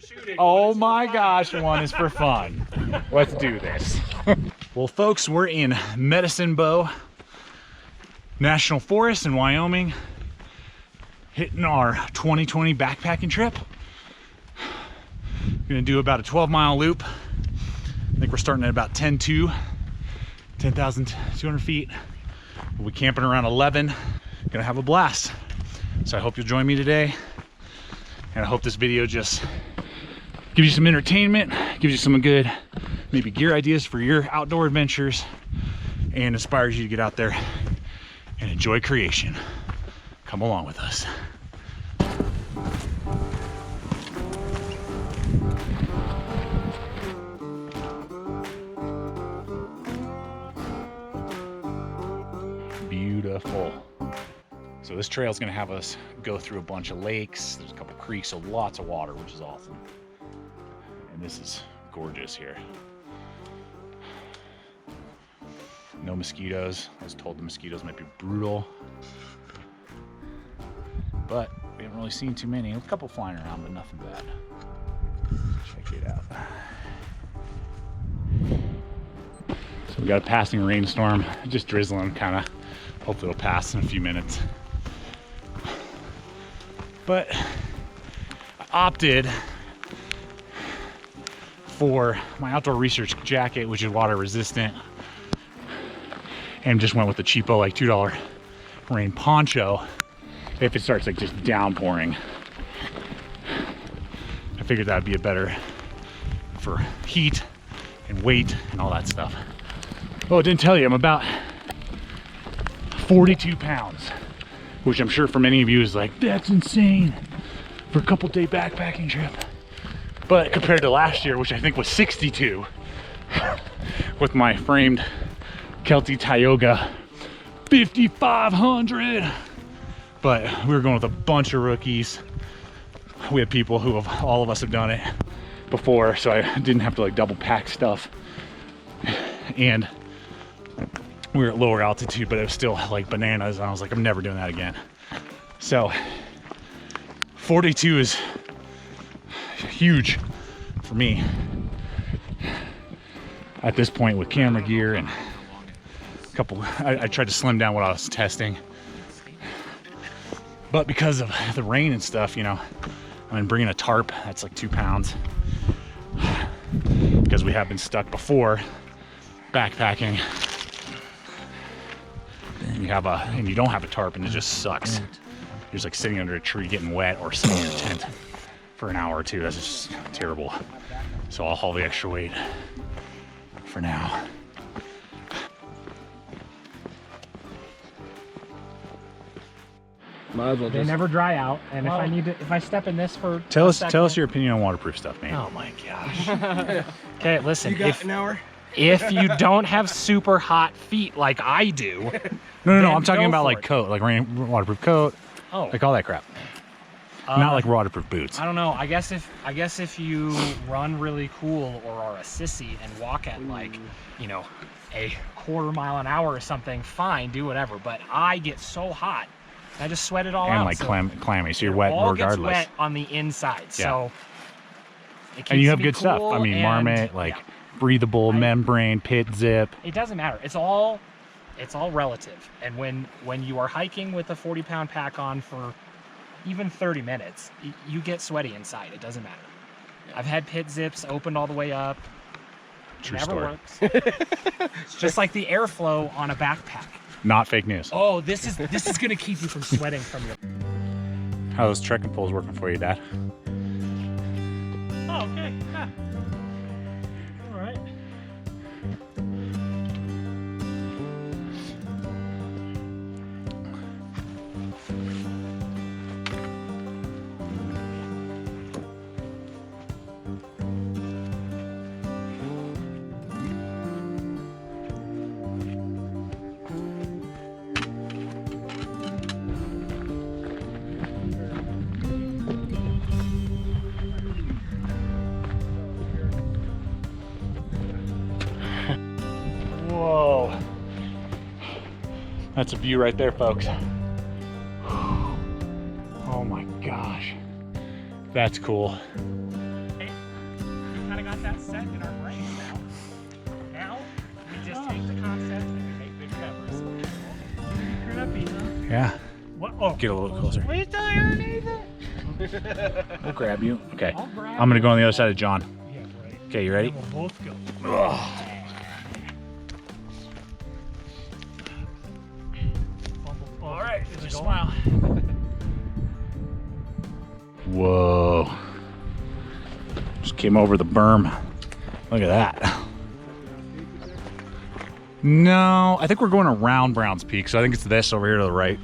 shooting. Oh my gosh, one is for fun. Let's do this. Well, folks, we're in Medicine Bow National Forest in Wyoming, hitting our 2020 backpacking trip. Gonna do about a 12-mile loop. I think we're starting at about 10,200 feet. We'll be camping around 11. Gonna have a blast. So I hope you'll join me today. And I hope this video just gives you some entertainment, gives you some good, maybe gear ideas for your outdoor adventures, and inspires you to get out there and enjoy creation. Come along with us. Beautiful. So this trail is going to have us go through a bunch of lakes. There's a couple creeks, so lots of water, which is awesome. And this is gorgeous here. No mosquitoes. I was told the mosquitoes might be brutal, but we haven't really seen too many. A couple flying around, but nothing bad. Check it out. So we got a passing rainstorm, just drizzling, kind of. Hopefully it'll pass in a few minutes. But I opted for my outdoor research jacket, which is water resistant, and just went with the cheapo, like $2 rain poncho if it starts like just downpouring. I figured that would be a better for heat and weight and all that stuff. Oh, it didn't tell you, I'm about 42 pounds, which I'm sure for many of you is like, that's insane for a couple day backpacking trip. But compared to last year, which I think was 62, with my framed KELTY Tioga 5500. But we were going with a bunch of rookies. We had people who have, all of us have done it before, so I didn't have to like double pack stuff. And we were at lower altitude, but it was still like bananas. And I was like, I'm never doing that again. So 42 is huge for me at this point with camera gear and a couple. I tried to slim down what I was testing, but because of the rain and stuff, you know, I mean, bringing a tarp, that's like 2 pounds, because we have been stuck before backpacking. And you don't have a tarp, and it just sucks. You're just like sitting under a tree getting wet or sitting in a tent for an hour or two. That's just terrible. So I'll haul the extra weight for now. Might as well They just... never dry out, and if I step in this for Tell us your opinion on waterproof stuff, man. Oh my gosh. Okay, listen. You got an hour? If you don't have super hot feet like I do, No, I'm talking about like coat, like waterproof coat, oh, like all that crap. Not like waterproof boots. I don't know. I guess if you run really cool or are a sissy and walk at like, you know, a quarter mile an hour or something, fine, do whatever. But I get so hot, I just sweat it all out. And like clammy, so you're wet regardless. Gets wet on the inside, so. It And you have keeps me good stuff. I mean, Marmot, like breathable membrane, pit zip. It doesn't matter. It's all relative. And when you are hiking with a 40-pound pack on for even 30 minutes, you get sweaty inside. It doesn't matter. I've had pit zips opened all the way up. True Never story. works. It's just like the airflow on a backpack. Not fake news. Oh, this is gonna keep you from sweating from your. How those trekking poles working for you, Dad? Oh, okay. Yeah. All right. Whoa. That's a view right there, folks. Oh my gosh. That's cool. that set in our brains now. Now we just take the concept and we make big peppers. Crappy, huh? Yeah. What? Oh, Get a little closer. Wait till you're underneath it. We'll grab you. Okay. I'll grab I'm gonna you. go on the other side of John. Yeah, right. Okay, you ready? And we'll both go. Ugh. All right, Just smile. Whoa. Just came over the berm. Look at that. No, I think we're going around Browns Peak, so I think it's this over here to the right.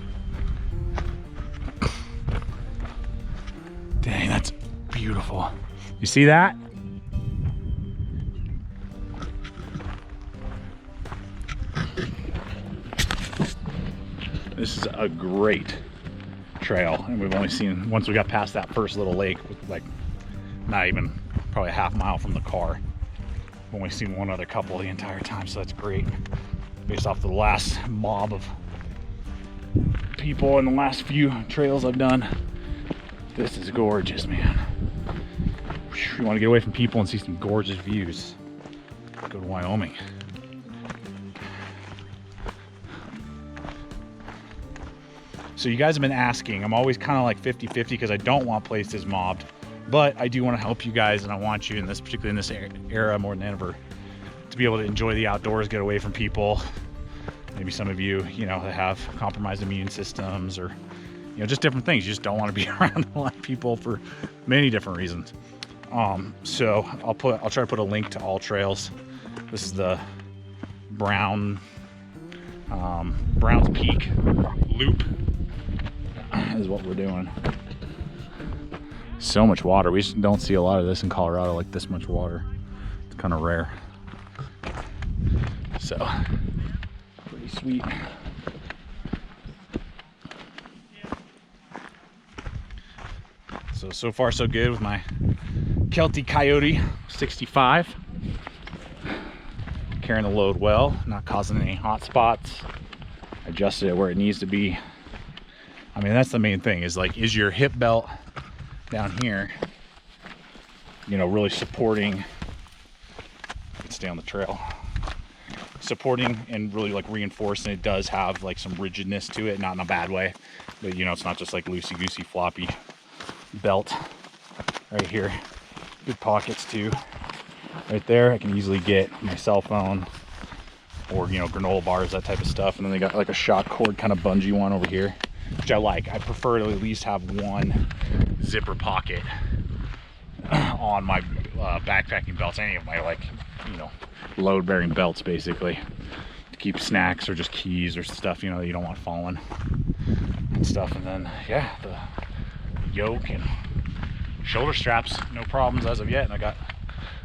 Dang, that's beautiful. You see that? This is a great trail, and we've only seen, once we got past that first little lake, with like not even probably a half mile from the car, we've only seen one other couple the entire time, so that's great. Based off the last mob of people and the last few trails I've done, this is gorgeous, man. You want to get away from people and see some gorgeous views, go to Wyoming. So you guys have been asking, I'm always kind of like 50-50 because I don't want places mobbed, but I do want to help you guys, and I want you in this, particularly in this era more than ever, to be able to enjoy the outdoors, get away from people. Maybe some of you, you know, that have compromised immune systems, or, you know, just different things. You just don't want to be around a lot of people for many different reasons. So I'll try to put a link to all trails. This is the Browns Peak loop is what we're doing. So much water. We just don't see a lot of this in Colorado, like this much water. It's kind of rare. So pretty sweet. So far so good with my KELTY Coyote 65. Carrying the load well, not causing any hot spots. Adjusted it where it needs to be. I mean, that's the main thing, is like, is your hip belt down here, you know, really supporting, stay on the trail, supporting and really like reinforcing. It does have like some rigidness to it, not in a bad way, but you know, it's not just like loosey-goosey floppy belt. Right here, good pockets too. Right there, I can easily get my cell phone or, you know, granola bars, that type of stuff. And then they got like a shock cord kind of bungee one over here, which I like. I prefer to at least have one zipper pocket on my backpacking belts, any of my, like, you know, load bearing belts, basically, to keep snacks or just keys or stuff, you know, that you don't want falling and stuff. And then, yeah, the yoke and shoulder straps, no problems as of yet. And I got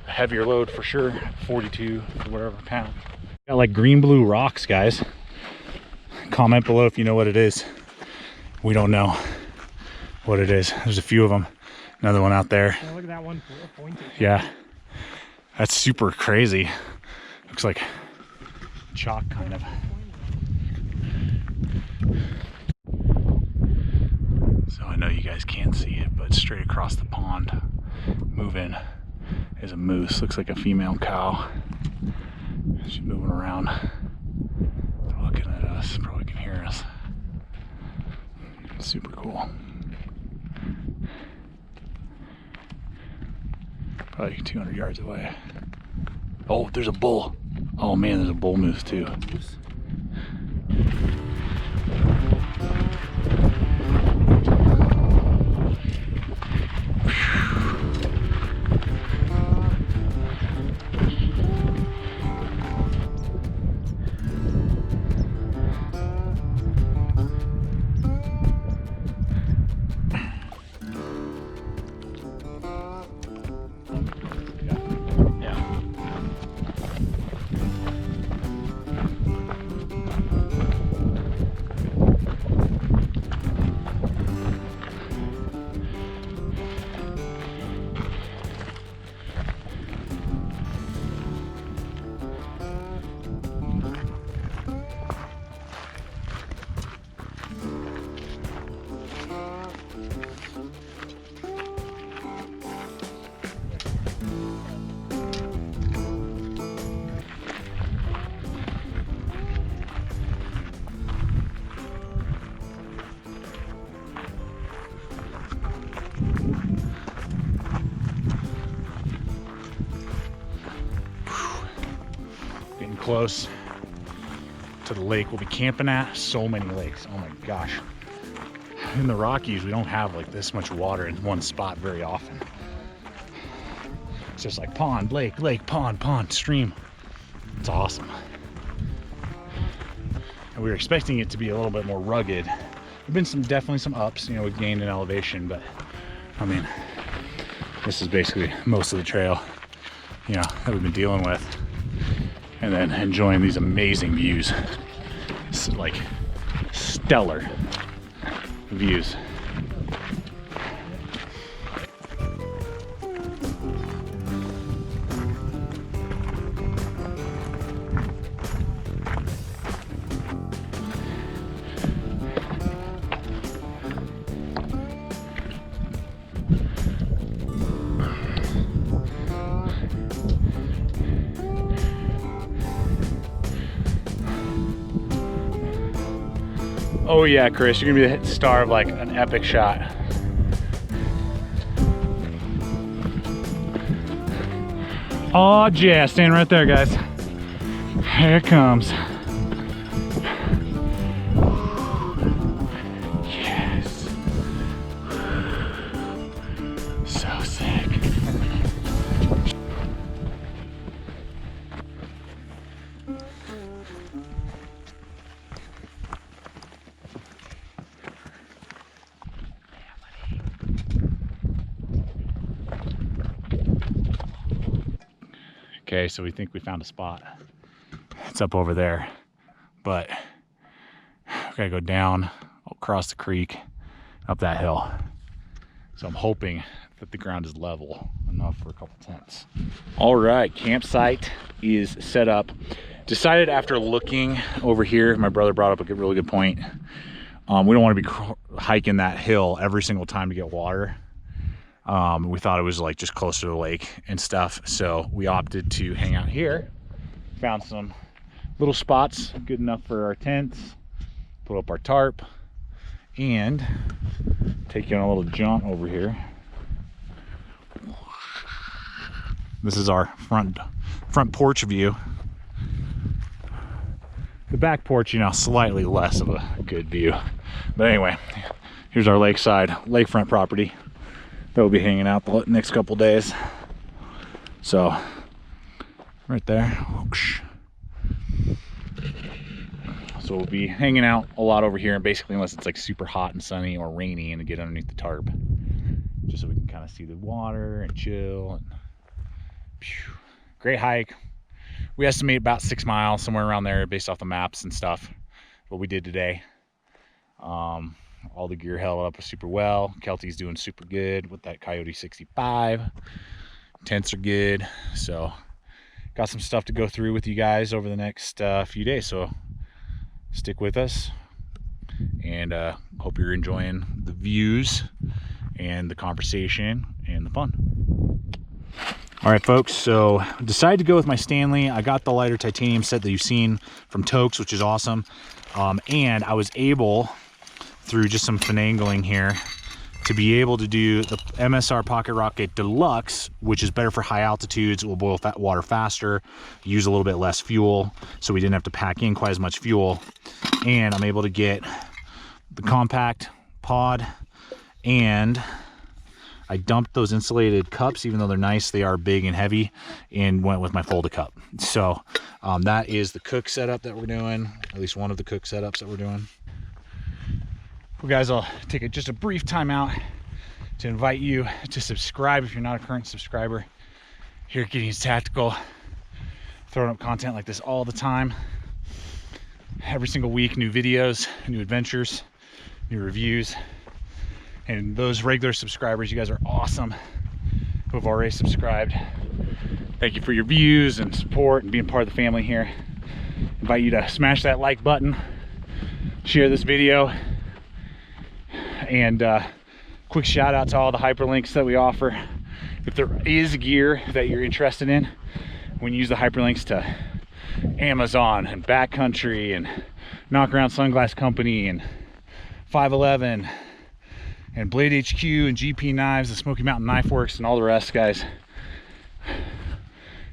a heavier load for sure, 42 or whatever pound. Got like green blue rocks, guys. Comment below if you know what it is. We don't know what it is. There's a few of them. Another one out there. Oh, look at that one pointed. Yeah, that's super crazy. Looks like chalk, kind of. So I know you guys can't see it, but straight across the pond, moving, is a moose. Looks like a female cow. She's moving around. They're looking at us, probably can hear us. Super cool. Probably 200 yards away. Oh, there's a bull. Oh man, there's a bull moose too. close to the lake we'll be camping at. So many lakes, oh my gosh. In the Rockies, we don't have like this much water in one spot very often. It's just like pond, lake, lake, pond, pond, stream. It's awesome. And we were expecting it to be a little bit more rugged. There've been definitely some ups, you know, we've gained in elevation, but I mean, this is basically most of the trail, you know, that we've been dealing with. And then enjoying these amazing views. It's like stellar views. Oh yeah, Chris, you're gonna be the star of like an epic shot. Oh yeah, stand right there, guys. Here it comes. Yes. So sick. Okay, so we think we found a spot. It's up over there, but we gotta go down, across the creek, up that hill. So I'm hoping that the ground is level enough for a couple tents. All right, campsite is set up. Decided after looking over here, my brother brought up a really good point. We don't want to be hiking that hill every single time to get water. We thought it was like just closer to the lake and stuff, so we opted to hang out here. Found some little spots good enough for our tents, put up our tarp, and take you on a little jaunt over here. This is our front porch view. The back porch, you know, slightly less of a good view, but anyway, here's our lakefront property that we'll be hanging out the next couple days. So right there, so we'll be hanging out a lot over here, and basically unless it's like super hot and sunny or rainy, and to get underneath the tarp just so we can kind of see the water and chill. And great hike. We estimate about 6 miles, somewhere around there, based off the maps and stuff, what we did today. All the gear held up super well. KELTY's doing super good with that Coyote 65. Tents are good. So got some stuff to go through with you guys over the next few days. So stick with us, and hope you're enjoying the views and the conversation and the fun. All right, folks, so decided to go with my Stanley. I got the lighter titanium set that you've seen from Tokes, which is awesome. And I was able, through just some finagling here, to be able to do the MSR Pocket Rocket Deluxe, which is better for high altitudes. It will boil water faster, use a little bit less fuel, so we didn't have to pack in quite as much fuel. And I'm able to get the compact pod, and I dumped those insulated cups. Even though they're nice, they are big and heavy, and went with my folded cup. So that is the cook setup that we're doing, at least one of the cook setups that we're doing. Well, guys, I'll take just a brief time out to invite you to subscribe if you're not a current subscriber here at Gideonstactical. Throwing up content like this all the time, every single week. New videos, new adventures, new reviews. And those regular subscribers, you guys are awesome, who have already subscribed. Thank you for your views and support and being part of the family here. Invite you to smash that like button, share this video, and quick shout out to all the hyperlinks that we offer. If there is gear that you're interested in, when you use the hyperlinks to Amazon and Backcountry and Knock Around Sunglass Company and 511 and Blade HQ and GP Knives, the Smoky Mountain Knife Works, and all the rest, guys,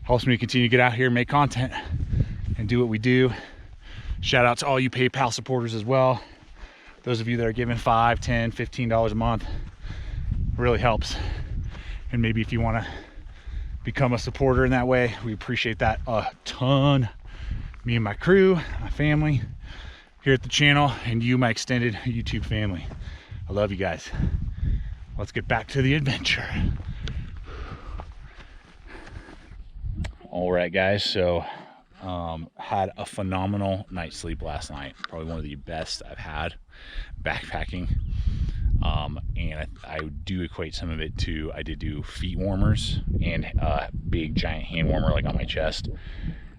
helps me continue to get out here and make content and and do what we do. Shout out to all you PayPal supporters as well. Those of you that are giving $5, $10, $15 a month, really helps. And maybe if you want to become a supporter in that way, we appreciate that a ton. Me and my crew, my family here at the channel, and you, my extended YouTube family. I love you guys. Let's get back to the adventure. All right, guys, so had a phenomenal night's sleep last night. Probably one of the best I've had backpacking. And I do equate some of it to, I did do feet warmers and a big giant hand warmer like on my chest,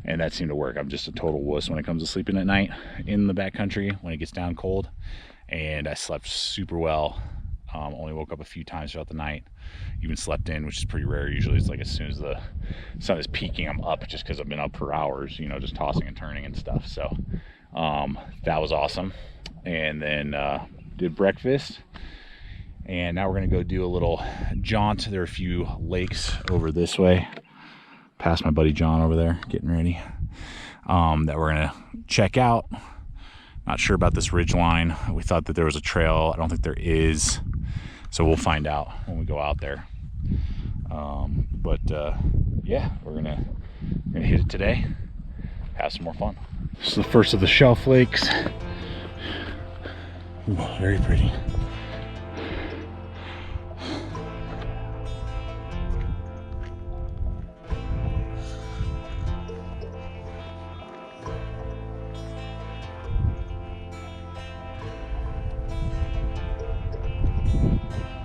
and that seemed to work. I'm just a total wuss when it comes to sleeping at night in the backcountry when it gets down cold, and I slept super well. Only woke up a few times throughout the night, even slept in, which is pretty rare. Usually it's like as soon as the sun is peaking, I'm up, just because I've been up for hours, you know, just tossing and turning and stuff. So that was awesome. And then did breakfast, and now we're gonna go do a little jaunt. There are a few lakes over this way, past my buddy John over there getting ready, that we're gonna check out. Not sure about this ridge line. We thought that there was a trail. I don't think there is, so we'll find out when we go out there. Yeah, we're gonna hit it today, have some more fun. This is the first of the shelf lakes. Ooh, very pretty.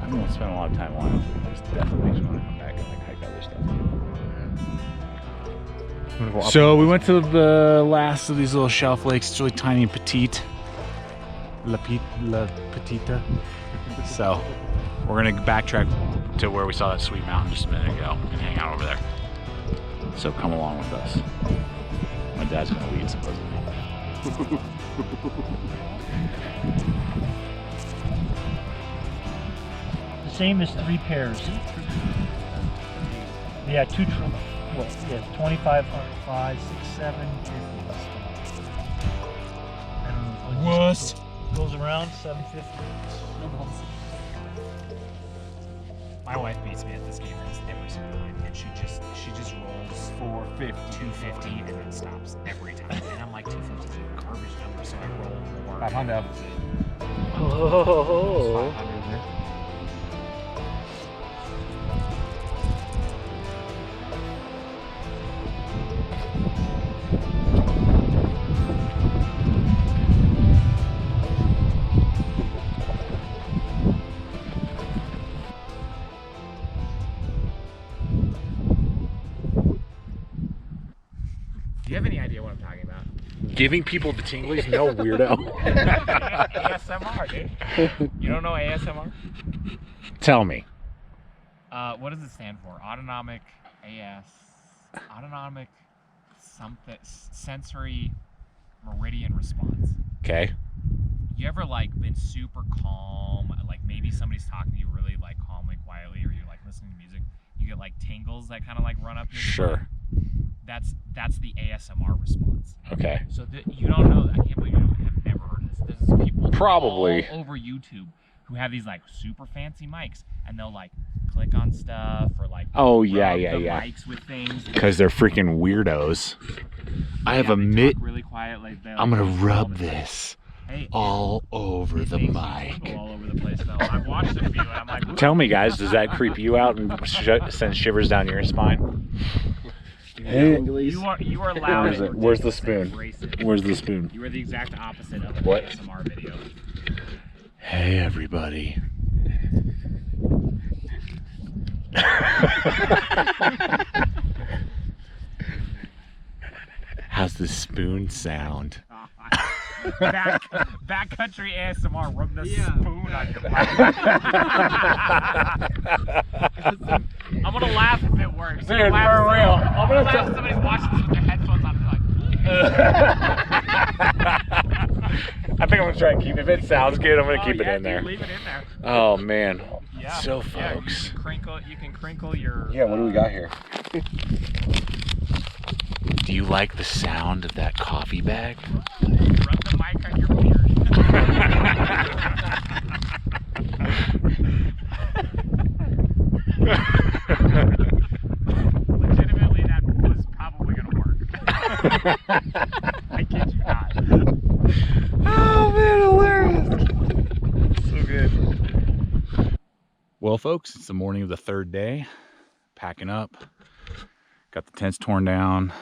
I don't want to spend a lot of time on it. This definitely makes me want to come back and like hike other stuff. So we went to the last of these little shelf lakes. It's really tiny and petite. La Petita. So we're gonna backtrack to where we saw that sweet mountain just a minute ago and hang out over there. So come along with us. My dad's gonna lead supposedly. The same as 3 pairs. Yeah, 2 what? Yeah, 2,500, 5, 6, 7, 50. What? Goes around 750. My wife beats me at this game every single time, and she just rolls 450, 250, and then stops every time. And I'm like, 250 is a garbage number, so I roll more. 500. Oh. 500 there. Do you have any idea what I'm talking about? Giving people the tinglies? No, weirdo. ASMR, dude. You don't know ASMR? Tell me. What does it stand for? Autonomic something, sensory meridian response. Okay. You ever like been super calm, like maybe somebody's talking to you really like calmly, quietly, or you're like listening to music, you get like tingles that kind of like run up your Sure. spine? That's the ASMR response. Okay. So you don't know that. I can't believe you have never heard this. There's people Probably all over YouTube who have these like super fancy mics, and they'll like click on stuff or like oh rub yeah the mics with things because they're freaking weirdos. I have a they mitt. talk really quiet, like I'm gonna rub this all over the mic. All over the place though. I've watched a few and I'm like, Tell me, guys, does that creep you out and send shivers down your spine? you are loud. Where's the spoon? Abrasive. Where's the spoon? You are the exact opposite of an What? ASMR video. Hey everybody. How's the spoon sound? Backcountry ASMR, rub the spoon on your mouth. I'm gonna laugh if it works. Dude, for real. I'm gonna laugh if somebody's watching this with their headphones on and like. I think I'm gonna try and keep. If it sounds good, I'm gonna keep it in there. Leave it in there. Oh man. Yeah. So Yeah, folks. you can crinkle your. Yeah. What do we got here? Do you like the sound of that coffee bag? Rub the mic on your beard. Legitimately, that was probably gonna work. I kid you not. Oh man, hilarious! So good. Well, folks, it's the morning of the third day. Packing up. Got the tents torn down.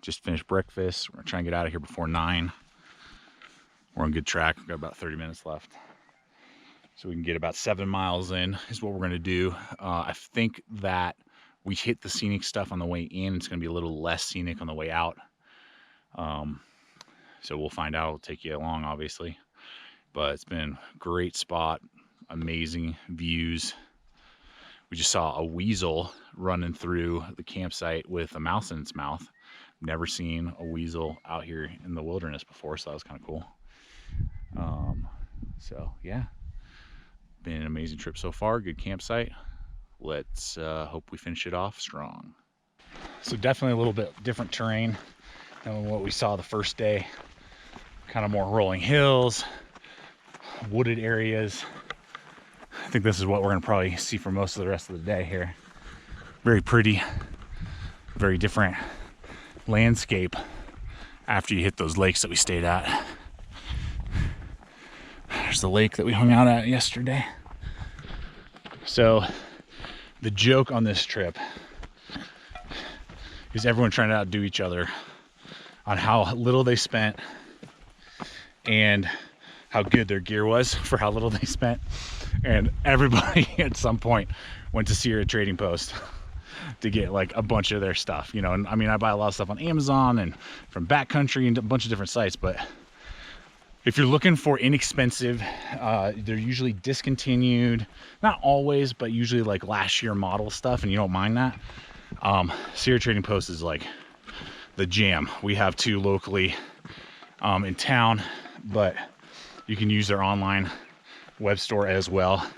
Just finished breakfast. We're gonna try and get out of here before 9. We're on good track. We've got about 30 minutes left. So we can get about 7 miles in is what we're gonna do. I think that we hit the scenic stuff on the way in. It's gonna be a little less scenic on the way out. So we'll find out. It'll take you along, obviously. But it's been a great spot. Amazing views. We just saw a weasel running through the campsite with a mouse in its mouth. Never seen a weasel out here in the wilderness before, so that was kind of cool. So yeah, been an amazing trip so far. Good campsite. Let's hope we finish it off strong. So definitely a little bit different terrain than what we saw the first day. Kind of more rolling hills, wooded areas. I think this is what we're gonna probably see for most of the rest of the day here. Very pretty, very different landscape after you hit those lakes that we stayed at. There's the lake that we hung out at yesterday. So the joke on this trip is everyone trying to outdo each other on how little they spent and how good their gear was for how little they spent. And everybody at some point went to Sierra Trading Post to get like a bunch of their stuff, you know. And I mean, I buy a lot of stuff on Amazon and from Backcountry and a bunch of different sites, but if you're looking for inexpensive, they're usually discontinued, not always, but usually like last year model stuff, and you don't mind that. Sierra Trading Post is like the jam. We have 2 locally in town, but you can use their online web store as well.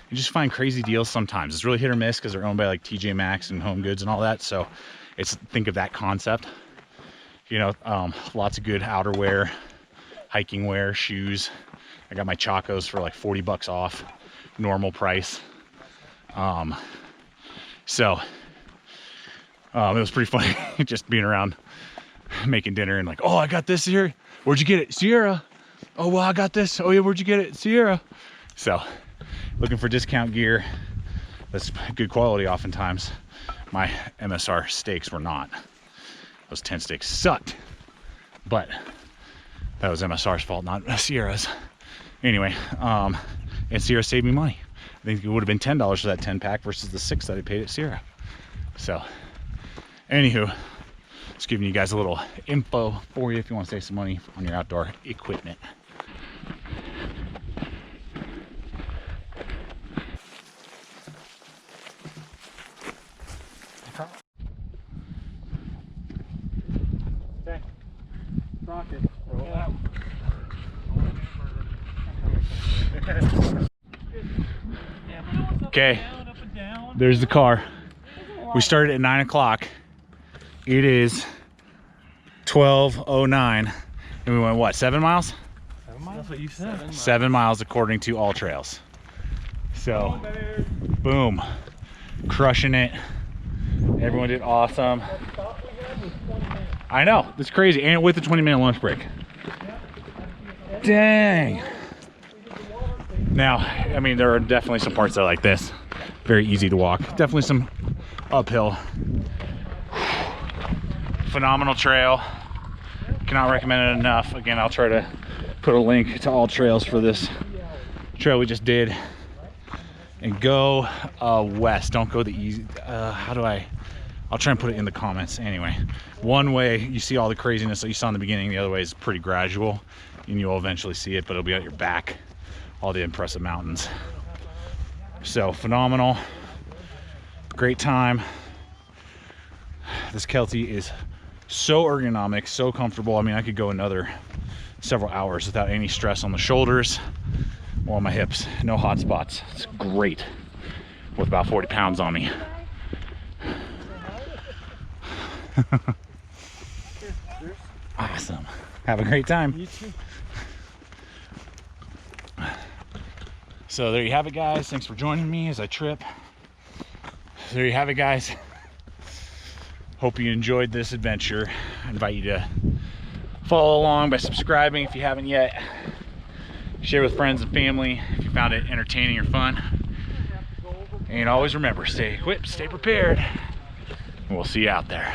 You just find crazy deals sometimes. It's really hit or miss because they're owned by like TJ Maxx and Home Goods and all that. So it's, think of that concept. You know, lots of good outerwear, hiking wear, shoes. I got my Chacos for like 40 bucks off normal price. So it was pretty funny just being around making dinner and like, oh, I got this here. Where'd you get it? Sierra. Oh, well, I got this. Oh yeah, where'd you get it? Sierra. So looking for discount gear that's good quality oftentimes. My MSR steaks were not. Those tent stakes sucked, but that was MSR's fault, not Sierra's. Anyway, and Sierra saved me money. I think it would have been $10 for that 10 pack versus the 6 that I paid at Sierra. So anywho, just giving you guys a little info for you if you want to save some money on your outdoor equipment. Okay. Rocket. Roll out. Okay, there's the car. We started at 9 o'clock. It is 12:09, and we went what, 7 miles? 7 miles? That's what you said. 7 miles according to All Trails. So, boom, crushing it. Everyone did awesome. I know, it's crazy, and with a 20-minute lunch break. Dang. Now, I mean, there are definitely some parts that are like this. Very easy to walk. Definitely some uphill. Phenomenal trail. Cannot recommend it enough. Again, I'll try to put a link to All Trails for this trail we just did. And go west. Don't go the easy. I'll try and put it in the comments. Anyway, one way you see all the craziness that you saw in the beginning. The other way is pretty gradual, and you'll eventually see it, but it'll be at your back. All the impressive mountains. So phenomenal. Great time. This KELTY is so ergonomic, so comfortable. I mean, I could go another several hours without any stress on the shoulders or on my hips. No hot spots. It's great with about 40 pounds on me. Awesome. Have a great time. You too. So there you have it, guys. Thanks for joining me as I trip. There you have it, guys. Hope you enjoyed this adventure. I invite you to follow along by subscribing if you haven't yet. Share with friends and family if you found it entertaining or fun. And always remember, stay equipped, stay prepared, and we'll see you out there.